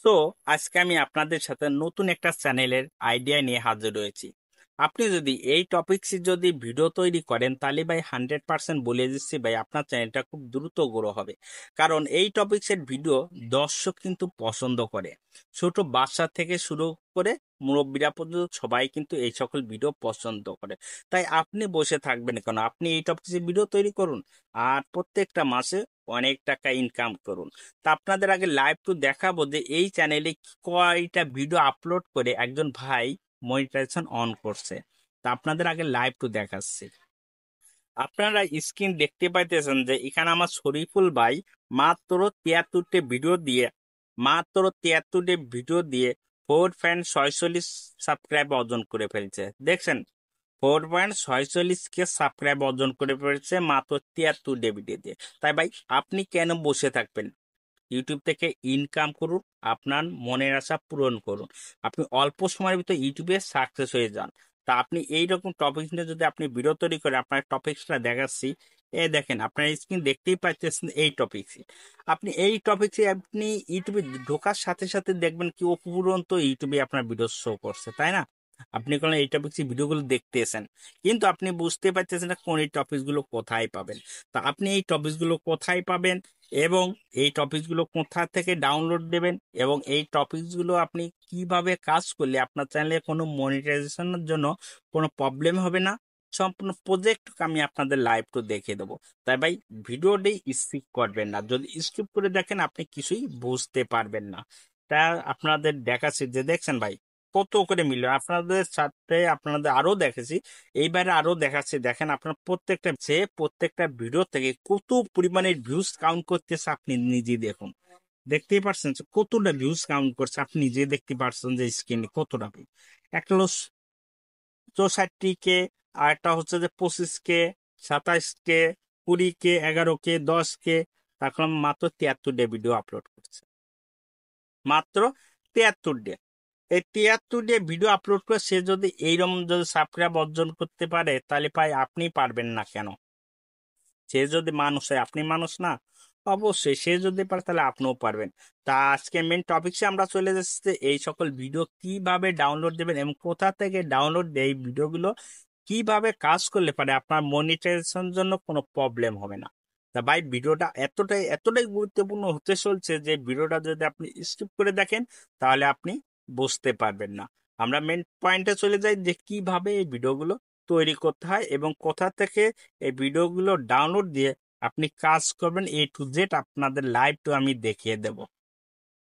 তো আজকে আমি আপনাদের সাথে নতুন একটা চ্যানেলের আইডিয়া নিয়ে হাজির হয়েছি। আপনি যদি এই টপিকসে যদি ভিডিও তৈরি করেন তাহলে ভাই 100% বলে দিচ্ছি ভাই আপনার চ্যানেলটা খুব দ্রুত গ্রো হবে। কারণ এই টপিকসের ভিডিও দর্শক কিন্তু পছন্দ করে। ছোট বাচ্চা থেকে শুরু করে মুরব্বীরা পর্যন্ত সবাই কিন্তু এই সকল ভিডিও পছন্দ করে। তাই আপনি বসে থাকবেন কেন, আপনি এই টপিকসে ভিডিও তৈরি করুন আর প্রত্যেকটা মাসে অনেক টাকা ইনকাম করুন। তা আপনাদের আগে লাইভ টু দেখাবো যে এই চ্যানেলে কয়টা ভিডিও আপলোড করে একজন ভাই মনিটাইজেশন অন করছে। তা আপনাদের আগে লাইভ টু দেখাচ্ছি। আপনারা স্ক্রিন দেখতে পাইতেছেন যে এখানে আমার শরীফুল ভাই মাত্র 73টে ভিডিও দিয়ে 4.46 সাবস্ক্রাইব অর্জন করে ফেলছে। দেখছেন, 4.46 সাবস্ক্রাইব অর্জন করে ফেলছে মাত্র 73 ভিডিও দিয়ে। তাই ভাই আপনি কেন বসে থাকবেন? ইউটিউব থেকে ইনকাম করুন, আপনার মনের আশা পূরণ করুন। আপনি অল্প সময়ের ভিতরে ইউটিউবে সাকসেস হয়ে যান। তা আপনি এইরকম টপিক নিয়ে যদি আপনি ভিডিও তৈরি করে আপনার টপিকসটা দেখাচ্ছি। দেখেন, আপনার স্ক্রিন দেখতেই পাচ্ছেন এই টপিকসই। আপনি এই টপিকসে আপনি ইউটিউবে ঢোকার সাথে সাথে দেখবেন কি অপুরন্ত ইউটিউবে আপনার ভিডিও শো করছে, তাই না? আপনি কোনো এই টপিকসে ভিডিওগুলো দেখতেছেন, কিন্তু আপনি বুঝতে পারতেছেন না কোন এই টপিকসগুলো কোথায় পাবেন। তা আপনি এই টপিকসগুলো কোথায় পাবেন এবং এই টপিকসগুলো কোথা থেকে ডাউনলোড দেবেন এবং এই টপিকসগুলো আপনি কিভাবে কাজ করলে আপনার চ্যানেলে কোনো মনিটাইজেশনের জন্য কোনো প্রবলেম হবে না, সম্পূর্ণ প্রজেক্ট আমি আপনাদের লাইভ তো দেখিয়ে দেবো। তাই ভাই ভিডিওটি স্কিপ করবেন না, যদি স্কিপ করে দেখেন আপনি কিছুই বুঝতে পারবেন না। তা আপনাদের দেখাচ্ছি যে দেখছেন ভাই কত করে মিলল, আপনাদের সাথে আপনাদের আরো দেখেছি, এইবারে আরো দেখাচ্ছি। দেখেন আপনার প্রত্যেকটা ভিডিও থেকে কত পরিমাণে ভিউজ কাউন্ট করতেছে আপনি নিজে দেখুন। দেখতেই পারছেন যে কতটা ভিউজ কাউন্ট করছে, আপনি নিজে দেখতে পারছেন যে স্ক্রিনে কতটা view। একটা হলো 64 কে, আর একটা হচ্ছে যে 25 কে, 27 কে, 20 কে, 11 কে, 10 কে। তারপর মাত্র 73 ভিডিও আপলোড করছে, মাত্র 73। এই 73 ভিডিও আপলোড করে সে যদি এইরকম যদি সাবস্ক্রাইব অর্জন করতে পারে তাহলে ভাই আপনি পারবেন না কেন? সে যদি মানুষ হয়, আপনি মানুষ না? অবশ্যই সে যদি পারে তাহলে আপনিও পারবেন। তা আজকে মেন টপিকসে আমরা চলে যাচ্ছি যে এই সকল ভিডিও কিভাবে ডাউনলোড দেবেন এবং কোথা থেকে ডাউনলোড দিয়ে এই ভিডিওগুলো কিভাবে কাজ করলে পারে আপনার মনিটাইজেশন জন্য কোনো প্রবলেম হবে না। তা ভাই ভিডিওটা এতটাই এতটাই গুরুত্বপূর্ণ হতে চলছে যে ভিডিওটা যদি আপনি স্কিপ করে দেখেন তাহলে আপনি বুঝতে পারবেন না। আমরা মেন পয়েন্টে চলে যাই যে কিভাবে এই ভিডিওগুলো তৈরি করতে হয় এবং কোথা থেকে এই ভিডিওগুলো ডাউনলোড দিয়ে আপনি কাজ করবেন। A to Z আপনাদের লাইভ তো আমি দেখিয়ে দেব।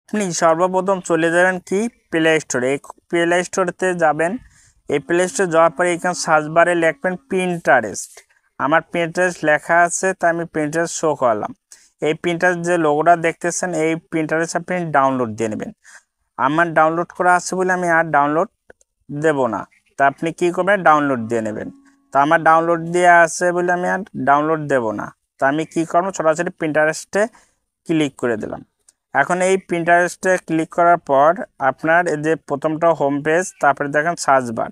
আপনি সর্বপ্রথম চলে যাবেন কি প্লে স্টোরে, এই প্লে স্টোরেতে যাবেন। এই প্লে স্টোরে যাওয়ার পরে এখানে সার্চ বারে লিখবেন পিন্টারেস্ট। আমার পিন্টারেস্ট লেখা আছে তাই আমি পিন্টারেস্ট শো করলাম। এই পিন্টারেস্ট যে লোগোটা দেখতেছেন এই পিন্টারেস্ট আপনি ডাউনলোড দিয়ে নেবেন। আমার ডাউনলোড করা আছে বলে আমি আর ডাউনলোড দেব না। তা আপনি কি করবেন, ডাউনলোড দিয়ে নেবেন। তা আমার ডাউনলোড দিয়ে আছে বলে আমি আর ডাউনলোড দেব না। তা আমি কি করবো, সরাসরি পিন্টারেস্টে ক্লিক করে দিলাম। এখন এই পিন্টারেস্টে ক্লিক করার পর আপনার এই যে প্রথমটা হোম পেজ, তারপরে দেখেন সার্চ বার।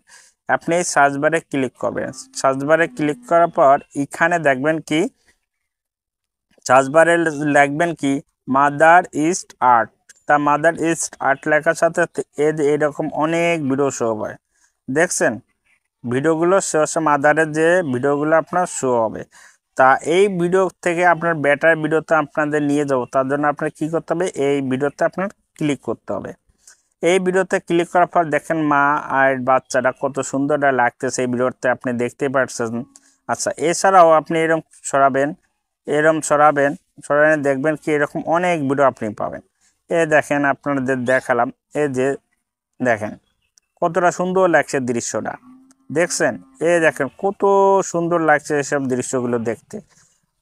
আপনি এই সার্চ বারে ক্লিক করবেন। সার্চ বারে ক্লিক করার পর এখানে দেখবেন কি সার্চ বারে লিখবেন কি মাদার ইস্ট আর্ট। তা মাদার ইস্ট আর্ট লেখার সাথে এরকম অনেক ভিডিও শো হয়। দেখছেন ভিডিওগুলো শো হচ্ছে, মাদারের যে ভিডিওগুলো আপনার শো হবে। তা এই ভিডিও থেকে আপনার বেটার ভিডিওতে আপনাদের নিয়ে যাবো, তার জন্য আপনার কি করতে হবে, এই ভিডিওতে আপনার ক্লিক করতে হবে। এই ভিডিওতে ক্লিক করার পর দেখেন মা আর বাচ্চাটা কত সুন্দর লাগতেছে এই ভিডিওতে আপনি দেখতে পাচ্ছেন। আচ্ছা, এছাড়াও আপনি এরকম সরাবেন, সরাবেন দেখবেন কি এরকম অনেক ভিডিও আপনি পাবেন। দেখেন আপনাদের দেখালাম, এই যে দেখেন কতটা সুন্দর লাগছে দৃশ্যটা। দেখছেন দেখেন কত সুন্দর লাগছে এসব দৃশ্যগুলো দেখতে।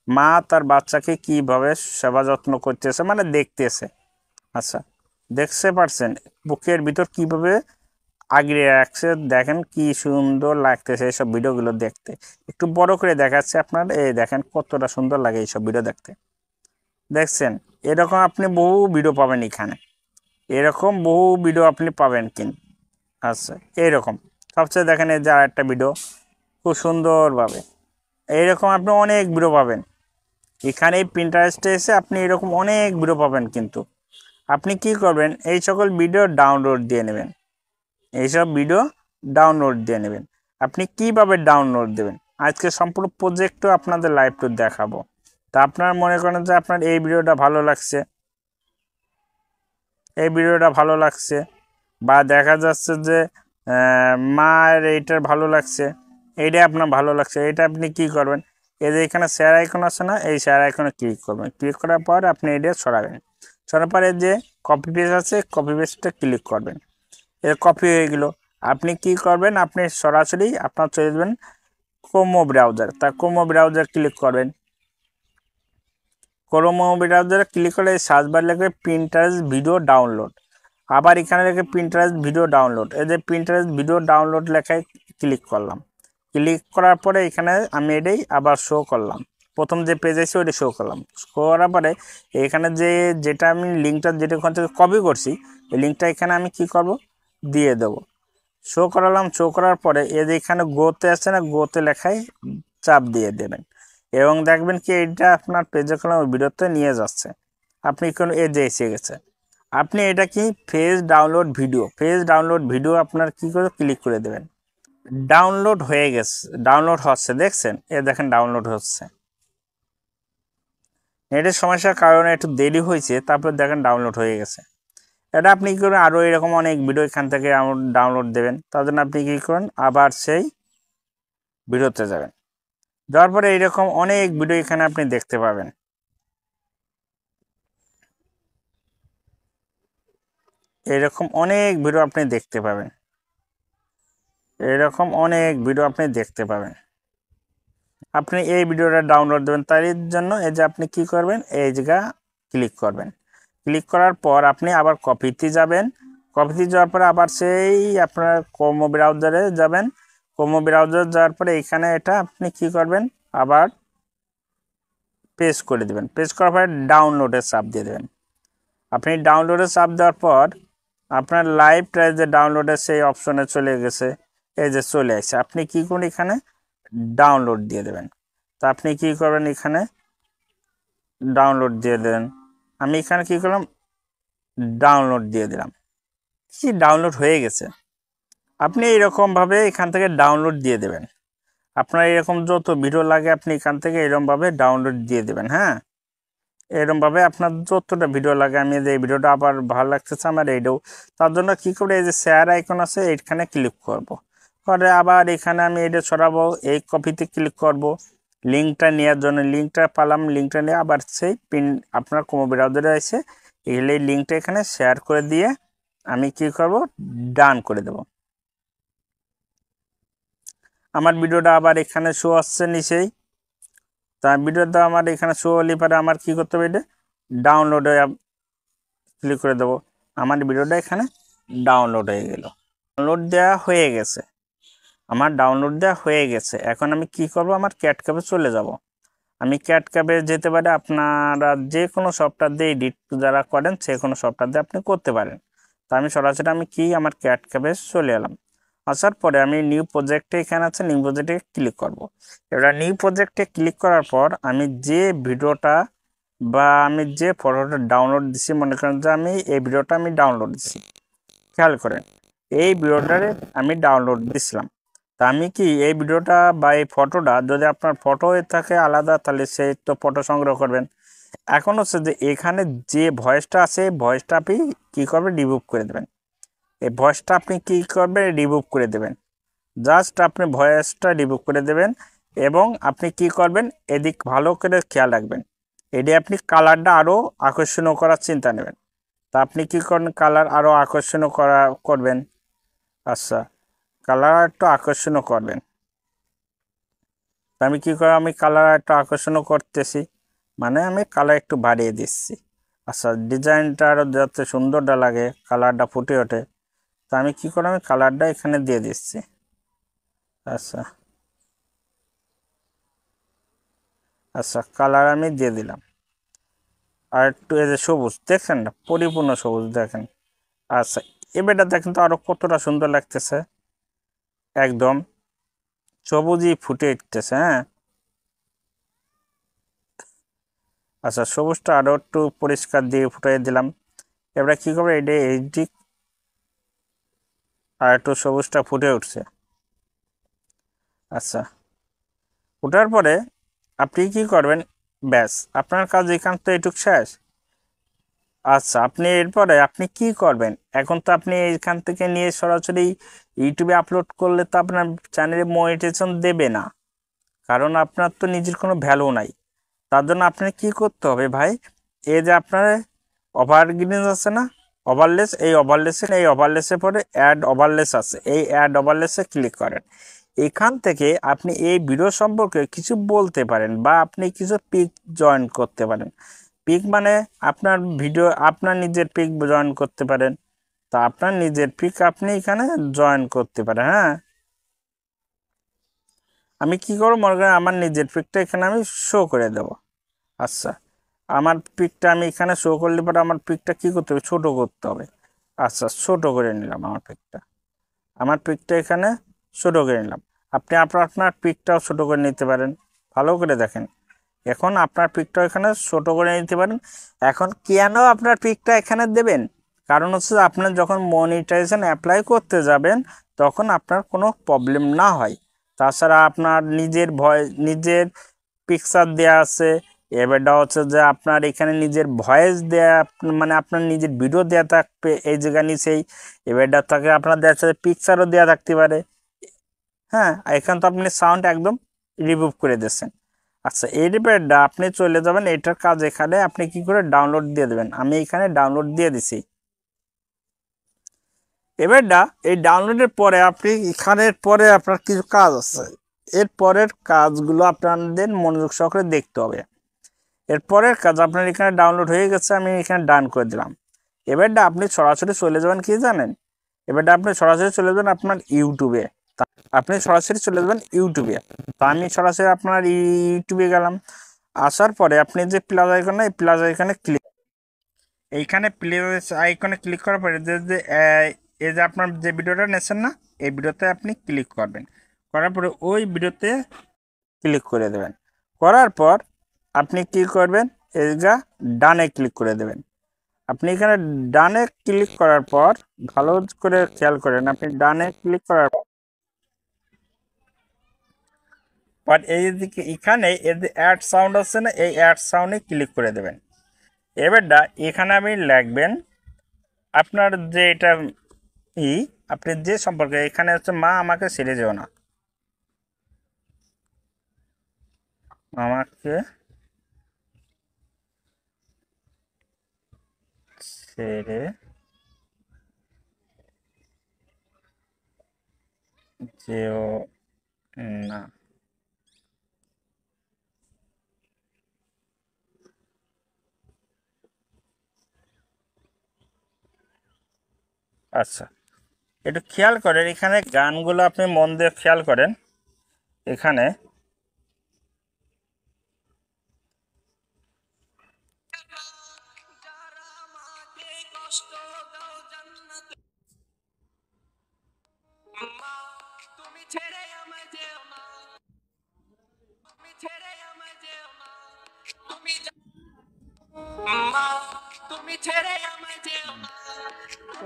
মা তার বাচ্চাকে কিভাবে সেবা যত্ন করতেছে মানে দেখতেছে। আচ্ছা, দেখতে পারছেন বুকের ভিতর কিভাবে আগলে রাখছে, দেখেন কি সুন্দর লাগতেছে এইসব ভিডিওগুলো দেখতে। একটু বড় করে দেখাচ্ছে আপনার, দেখেন কতটা সুন্দর লাগে এইসব ভিডিও দেখতে। দেখছেন এরকম আপনি বহু ভিডিও পাবেন এখানে, এরকম বহু ভিডিও আপনি পাবেন কিন্তু। আচ্ছা, এইরকম সবচেয়ে দেখেন এই যে আর একটা ভিডিও খুব সুন্দরভাবে এইরকম আপনি অনেক ভিডিও পাবেন এখানে। এই পিন্টারেস্টে এসে আপনি এরকম অনেক ভিডিও পাবেন কিন্তু আপনি কি করবেন, এই সকল ভিডিও ডাউনলোড দিয়ে নেবেন, এইসব ভিডিও ডাউনলোড দিয়ে নেবেন। আপনি কিভাবে ডাউনলোড দেবেন আজকে সম্পূর্ণ প্রজেক্টও আপনাদের লাইভ টু দেখাবো। তা আপনার মনে করেন যে আপনার এই ভিডিওটা ভালো লাগছে, এই ভিডিওটা ভালো লাগছে, বা দেখা যাচ্ছে যে মায়ের এইটার ভালো লাগছে, এইটা আপনার ভালো লাগছে, এটা আপনি কি করবেন, এই যে এখানে শেয়ার আইকন আছে না, এই শেয়ার আইকনে ক্লিক করবেন। ক্লিক করার পর আপনি এটা সরাবেন, সরার পরে যে কপি পেস্ট আছে কপি পেস্টটা ক্লিক করবেন। এটা কপি হয়ে গেল। আপনি কি করবেন, আপনি সরাসরি আপনার চলে যাবেন ক্রোমো ব্রাউজার, তা ক্রোমো ব্রাউজার ক্লিক করবেন। ক্রোমো ব্রাউজারে ক্লিক করে সার্চ বার লিখবে পিন্টারেস্ট ভিডিও ডাউনলোড, আবার এখানে লিখে পিন্টারেস্ট ভিডিও ডাউনলোড, এই যে পিন্টারেস্ট ভিডিও ডাউনলোড লেখায় ক্লিক করলাম। ক্লিক করার পরে এখানে আমি এটাই আবার শো করলাম, প্রথম যে পেজ আছে ওইটা শো করলাম। শো করার পরে এখানে যেটা আমি লিঙ্কটা যেটা ওখান থেকে কপি করছি, এই লিঙ্কটা এখানে আমি কি করব, দিয়ে দেবো। শো করালাম, শো করার পরে এই যে এখানে গোতে আছে না, গোতে লেখায় চাপ দিয়ে দেবেন এবং দেখবেন কি এটা আপনার পেজে কলম ভিডিওতে নিয়ে যাচ্ছে। আপনি কোনো এই যে এসে গেছে, আপনি এটা কি phase download video, phase download video আপনার কি করে ক্লিক করে দেবেন। ডাউনলোড হয়ে গেছে, ডাউনলোড হচ্ছে, দেখছেন এ দেখেন ডাউনলোড হচ্ছে। নেটের সমস্যার কারণে একটু দেরি হয়েছে, তারপর দেখেন ডাউনলোড হয়ে গেছে। এটা আপনি কী করবেন, আরও এরকম অনেক ভিডিও এখান থেকে ডাউনলোড দেবেন। তার জন্য আপনি কী করেন, আবার সেই ভিডিওতে যাবেন, যাওয়ার পরে এইরকম অনেক ভিডিও এখানে আপনি দেখতে পাবেন। এরকম অনেক ভিডিও আপনি দেখতে পাবেন, এরকম অনেক ভিডিও আপনি দেখতে পাবেন। আপনি এই ভিডিওটা ডাউনলোড দেবেন, তার জন্য এই যে আপনি কি করবেন, এই জায়গা ক্লিক করবেন। ক্লিক করার পর আপনি আবার কপিতে যাবেন, কপিতে যাওয়ার পরে আবার সেই আপনার ক্রোমো ব্রাউজারে যাবেন। ক্রোমো ব্রাউজার যাওয়ার পরে এখানে এটা আপনি কি করবেন, আবার পেস্ট করে দেবেন। পেস্ট করার পরে ডাউনলোডের চাপ দিয়ে দেবেন। আপনি ডাউনলোডের চাপ দেওয়ার পর আপনার লাইভ ট্রাই যে ডাউনলোডের সেই অপশনে চলে গেছে, এই যে চলে আসছে। আপনি কি করুন, এখানে ডাউনলোড দিয়ে দেবেন। তা আপনি কি করবেন, এখানে ডাউনলোড দিয়ে দেবেন। আমি এখানে কি করলাম, ডাউনলোড দিয়ে দিলাম, কি ডাউনলোড হয়ে গেছে। আপনি এইরকমভাবে এখান থেকে ডাউনলোড দিয়ে দেবেন। আপনার এরকম যত ভিডিও লাগে আপনি এখান থেকে এরকমভাবে ডাউনলোড দিয়ে দেবেন। হ্যাঁ, এরকমভাবে আপনার যতটা ভিডিও লাগে, আমি এই ভিডিওটা আবার ভালো লাগতেছে আমার এইটাও, তার জন্য কী করে এই যে শেয়ার আইকন আছে এইখানে ক্লিক করব। পরে আবার এখানে আমি এটা সরাবো, এই কপিতে ক্লিক করব, লিঙ্কটা নেওয়ার জন্য লিঙ্কটা পালাম, লিঙ্কটা নিয়ে আবার সেই পিন আপনার ক্রোমো ব্রাউজারে এসে এই লিঙ্কটা এখানে শেয়ার করে দিয়ে আমি কি করব, ডান করে দেব। আমার ভিডিওটা আবার এখানে শো আসছে নিচেই, তা ভিডিওটা আমার এখানে শো হলে পরে আমার কি করতে হবে, এটা ডাউনলোডে ক্লিক করে দেবো। আমার ভিডিওটা এখানে ডাউনলোড হয়ে গেল, ডাউনলোড দেওয়া হয়ে গেছে, আমার ডাউনলোড দেওয়া হয়ে গেছে। এখন আমি কি করব, আমার ক্যাট ক্যাপে চলে যাব। আমি ক্যাট ক্যাপে যেতে পারি, আপনারা যে কোনো সফটওয়্যার দিয়ে এডিট যারা করেন সে কোনো সফটওয়্যার দিয়ে আপনি করতে পারেন। তা আমি সরাসরি আমি কি আমার ক্যাট ক্যাপে চলে এলাম। আসার পরে আমি নিউ প্রজেক্টে এখানে আছে, নিউ প্রজেক্টে ক্লিক করব। এবার নিউ প্রজেক্টে ক্লিক করার পর আমি যে ভিডিওটা বা আমি যে ফটোটা ডাউনলোড দিছি, মনে করেন যে আমি এই ভিডিওটা আমি ডাউনলোড দিছি, খেয়াল করেন এই ভিডিওটারে আমি ডাউনলোড দিছিলাম। তা আমি কি এই ভিডিওটা বা এই ফটোটা যদি আপনার ফটো হয়ে থাকে আলাদা, তাহলে সেই তো ফটো সংগ্রহ করবেন। এখন হচ্ছে যে এখানে যে ভয়েসটা আছে, ভয়েসটা আপনি কী করবেন, রিমুভ করে দেবেন। এই ভয়েসটা আপনি কী করবেন, রিমুভ করে দেবেন। জাস্ট আপনি ভয়েসটা রিমুভ করে দেবেন এবং আপনি কি করবেন, এদিক ভালো করে খেয়াল রাখবেন। এটি আপনি কালারটা আরও আকর্ষণীয় করার চিন্তা নেবেন। তা আপনি কি করেন, কালার আরও আকর্ষণীয় করবেন। আচ্ছা, কালার একটু আকর্ষণীয় করবেন। তা আমি কী করে, আমি কালার একটু আকর্ষণীয় করতেছি, মানে আমি কালার একটু বাড়িয়ে দিচ্ছি। আচ্ছা, ডিজাইনটা আরও যাতে সুন্দরটা লাগে, কালারটা ফুটে ওঠে, তা আমি কী করে, আমি কালারটা এখানে দিয়ে দিচ্ছি। আচ্ছা আচ্ছা, কালার আমি দিয়ে দিলাম। আর একটু এই যে সবুজ দেখছেন না, পরিপূর্ণ সবুজ দেখেন। আচ্ছা, এবারটা দেখেন তো আরও কতটা সুন্দর লাগতেছে, একদম সবুজই ফুটে উঠতেছে। হ্যাঁ, আচ্ছা, সবুজটা আরও একটু পরিষ্কার দিয়ে ফুটিয়ে দিলাম। এবার কি করবে, এটা এইচডি আর একটু সবুজটা ফুটে উঠছে। আচ্ছা, ওঠার পরে আপনি কি করবেন, ব্যাস আপনার কাজ এখান তো এটুক শেষ। আচ্ছা, আপনি এরপরে আপনি কি করবেন, এখন তো আপনি এখান থেকে নিয়ে সরাসরি ইউটিউবে আপলোড করলে তো আপনার চ্যানেলে মনিটাইজেশন দেবে না, কারণ আপনার তো নিজের কোনো ভ্যালু নাই। তার জন্য আপনার কি করতে হবে ভাই, এই যে আপনার ওভারগ্রিন আছে না, ওভারলেস, এই ওভারলেসে পরে অ্যাড ওভারলেস আছে, এই অ্যাড ওভারলেসে ক্লিক করেন। এখান থেকে আপনি এই ভিডিও সম্পর্কে কিছু বলতে পারেন বা আপনি কিছু পিক জয়েন করতে পারেন। পিক মানে আপনার ভিডিও, আপনার নিজের পিক জয়েন করতে পারেন। তা আপনার নিজের পিক আপনি এখানে জয়েন করতে পারেন। হ্যাঁ, আমি কি করবো, মনে করেন আমার নিজের পিকটা এখানে আমি শো করে দেব। আচ্ছা, আমার পিকটা আমি এখানে শো করলে পরে আমার পিকটা কি করতে হবে, ছোট করতে হবে। আচ্ছা, ছোট করে নিলাম আমার পিকটা এখানে ছোট করে নিলাম। আপনি আপনার পিকটাও ছোট করে নিতে পারেন, ভালো করে দেখেন। এখন আপনার পিকটা এখানে ছোট করে নিতে পারেন। এখন কেন আপনার পিকটা এখানে দেবেন, কারণ হচ্ছে আপনার যখন মনিটাইজেশন অ্যাপ্লাই করতে যাবেন তখন আপনার কোনো প্রবলেম না হয়। তাছাড়া আপনার নিজের পিকচার দেয়া আছে, এবারটা হচ্ছে যে আপনার এখানে নিজের ভয়েস দেয়া, মানে আপনার নিজের ভিডিও দেয়া থাকবে এই জায়গা নিচেই। এবারটা থাকে আপনার দেওয়া আছে পিকচারও দেওয়া থাকতে পারে। হ্যাঁ, এখানে তো আপনি সাউন্ড একদম রিমুভ করে দিচ্ছেন। আচ্ছা, এই রিপেয়ারটা আপনি চলে যাবেন, এটার কাজ এখানে আপনি কি করে ডাউনলোড দিয়ে দেবেন, আমি এখানে ডাউনলোড দিয়ে দিছি। এবারটা এই ডাউনলোডের পরে আপনি এখানের পরে আপনার কিছু কাজ আছে, এর পরের কাজগুলো আপনাদের মনোযোগ সহকারে দেখতে হবে। এর পরের কাজ আপনার এখানে ডাউনলোড হয়ে গেছে, আমি এখানে ডান করে দিলাম। এবারটা আপনি সরাসরি চলে যাবেন, কি জানেন, এবারটা আপনি সরাসরি চলে যাবেন আপনার ইউটিউবে। আপনি সরাসরি চলে যাবেন ইউটিউবে। তা আমি সরাসরি আপনার ইউটিউবে গেলাম। আসার পরে আপনি যে প্লাস আইকনে, এই প্লাস আইকনে ক্লিক, এইখানে প্লাস আইকনে ক্লিক করার পরে এই যে আপনার যে ভিডিওটা নিয়েছেন না, এই ভিডিওতে আপনি ক্লিক করবেন। করার পরে ওই ভিডিওতে ক্লিক করে দেবেন। করার পর আপনি কি করবেন, এই যা ডানে ক্লিক করে দেবেন। আপনি এখানে ডানে ক্লিক করার পর ভালো করে খেয়াল করেন, আপনি ডানে ক্লিক করার পর এই দিকে এখানে এই যে অ্যাড সাউন্ড আছে না, এই অ্যাড সাউন্ডে ক্লিক করে দেবেন। এবারটা এখানে আপনি লিখবেন আপনার যে এটা ই আপনি যে সম্পর্কে, এখানে হচ্ছে মা আমাকে ছেড়ে যেও না, আমাকে ছেড়ে যেও না। আচ্ছা, একটু খেয়াল করেন, এখানে গানগুলো আপনি মন দিয়ে খেয়াল করেন। এখানে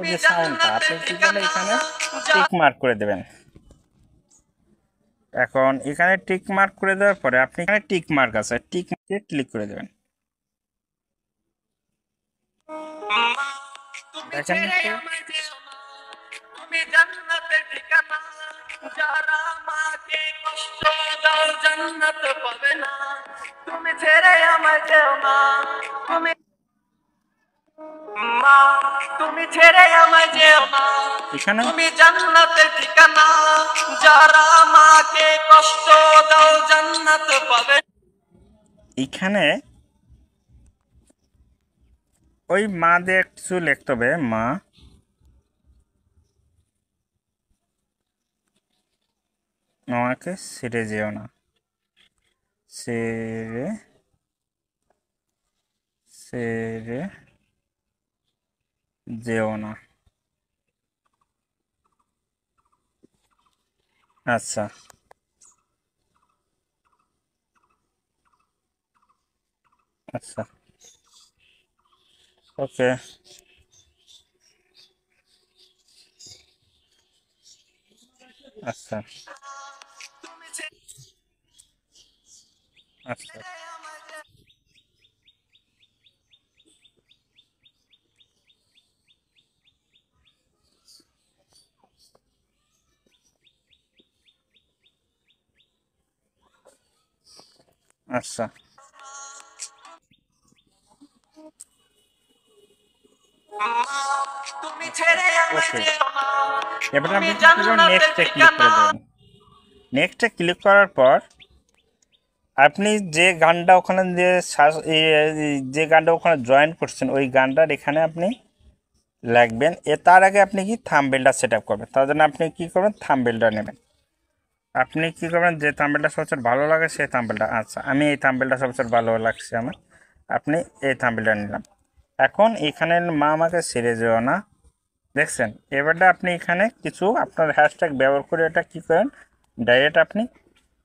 এই যে সাউন্ডটা আপনি কি করবেন, এখানে টিক মার্ক করে দেবেন। এখন এখানে টিক মার্ক করে দেওয়ার পরে আপনি এখানে টিক মার্ক আছে, টিক মার্কে ক্লিক করে দেবেন। দেখেন এখানে তুমি জান্নাতের ঠিকানা, যারা মাকে কষ্ট দাও জান্নাত পাবে। এখানে ওই মা দিয়ে কিছু লিখতে হবে, মা আমাকে ছেড়ে যেও না, ছেড়ে ছেড়ে যেও না। আচ্ছা, আচ্ছা, ওকে। আচ্ছা আচ্ছা আচ্ছা ওকে, এবার আপনি নেক্সটে ক্লিক করে দেবেন। নেক্সটে ক্লিক করার পর আপনি যে গানটা ওখানে যে গানটা ওখানে জয়েন করছেন ওই গানটার এখানে আপনি লিখবেন। তার আগে আপনি কি থাম্বনেলটা সেট আপ করবেন, তার জন্য আপনি কি করবেন, থাম্বনেলটা নেবেন। আপনি কি করবেন, যে থাম্বনেলটা সবচেয়ে ভালো লাগে সেই থাম্বনেলটা। আচ্ছা, আমি এই থাম্বনেলটা সবচেয়ে ভালো লাগছে আমার, আপনি এই থাম্বনেলটা নিলাম। এখন এখানে মা আমাকে ছেড়ে যেও না, দেখছেন? এবারটা আপনি এখানে কিছু আপনার হ্যাশট্যাগ ব্যবহার করে এটা কি করেন, ডাইরেক্ট আপনি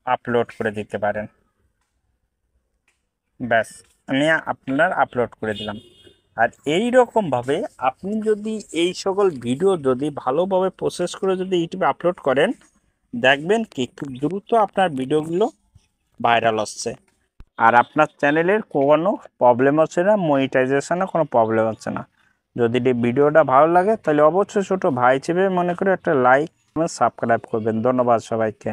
আপলোড করে দিতে পারেন। ব্যাস, আমি আপনার আপলোড করে দিলাম। আর এই রকমভাবে আপনি যদি এই সকল ভিডিও যদি ভালোভাবে প্রসেস করে যদি ইউটিউবে আপলোড করেন, দেখবেন কি খুব দ্রুত আপনার ভিডিওগুলো ভাইরাল হচ্ছে। আর আপনার চ্যানেলের কোনো প্রবলেম হচ্ছে না, মনিটাইজেশনে কোনো প্রবলেম হচ্ছে না। যদি এই ভিডিওটা ভালো লাগে তাহলে অবশ্যই ছোটো ভাই হিসেবে মনে করে একটা লাইক এবং সাবস্ক্রাইব করবেন। ধন্যবাদ সবাইকে।